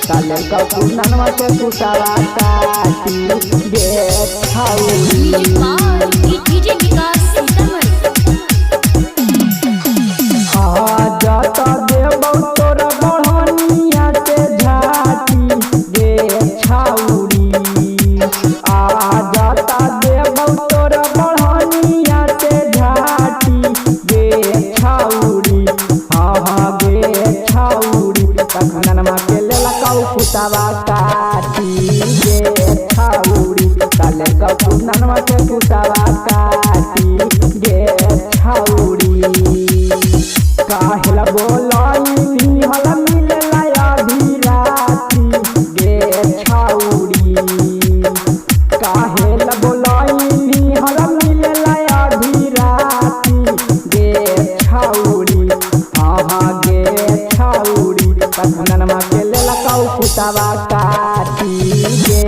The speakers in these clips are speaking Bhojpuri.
काले का कुननवा के कुटावा काटी गे छाउरी। डीजे विकास सीतामढ़ी। जाता देबौ तोरा बढ़निया से झाटी गे छाउरी। जाता देबौ तोरा बढ़निया से झाटी गे छाउरी। हाँ गे छाउरी कखननमा के लेला कौ कुटावा काटी गे छाउरी। काले का कुननवा के कुटावा काटी गे छाउरी। काहेला बोलाई हला मिलेला आधी राती गे छाउरी। काहेला बोलाई हला मिलेला आधी राती गे छाउरी। हाँ गे छाउरी कखननमा के लेला कौ कुटावा काटी गे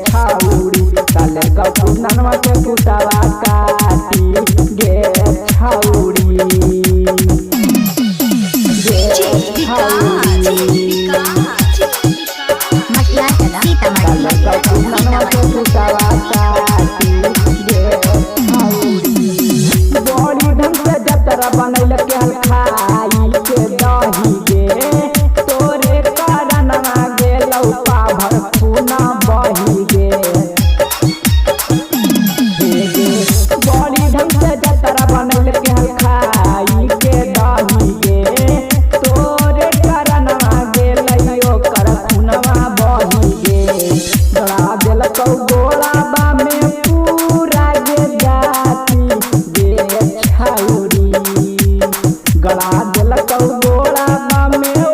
छाउरी। काले का कुननवा के कुटावा काटी गे छाउरी। बड़ी ढंग से जतरा बनैल के खाई के दही गे तोरे कारणवा गेलौ पाभर खूना बही गे। बड़ी ढंग से जतरा बनैल के खाई के दही गे तोरे कारणवा गेलौ कर खूनवा बही गे। गड़ा देलकौ गोड़ाबा में पूरा गे जाती गे छाउरी। गड़ा देलकौ गोड़ाबा में ओ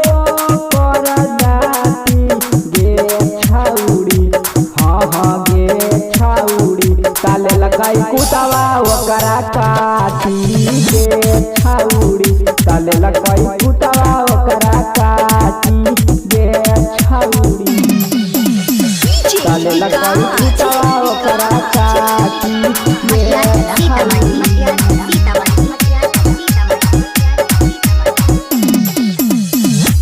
कर जाती गे छाउरी। हाँ गे छाउरी काले लगाई कुटावा ओकरा काटी गे छाउरी। काले लगाई कुटावा ओकरा काटी गे छाउरी। काले लगाई कुटावा ओकरा काटी गे छाउरी।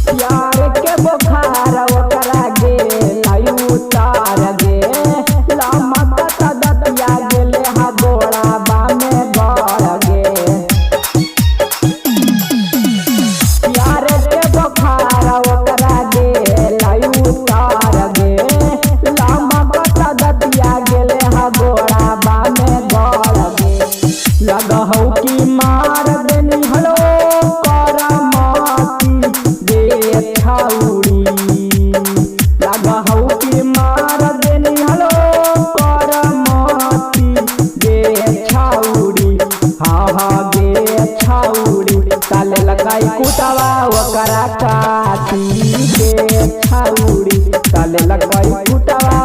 प्यार के बुखार ओकरा गे लाई उतार गे लामा दतिया गेले हा गोड़ाबा में गड़ गे। प्यार के बुखार ओकरा गे लाई उतार गे लामा दतिया गेले हा गोड़ाबा में गड़ गे। लगहौ की मार देनी हलो कर माती गे छाउरी। लगहौ की मार देनी हलो कर माती गे छाउरी। हाँ गे छाउरी काले लगाई कुटावा ओकरा काटी गे छाउरी। काले लगाई कुटावा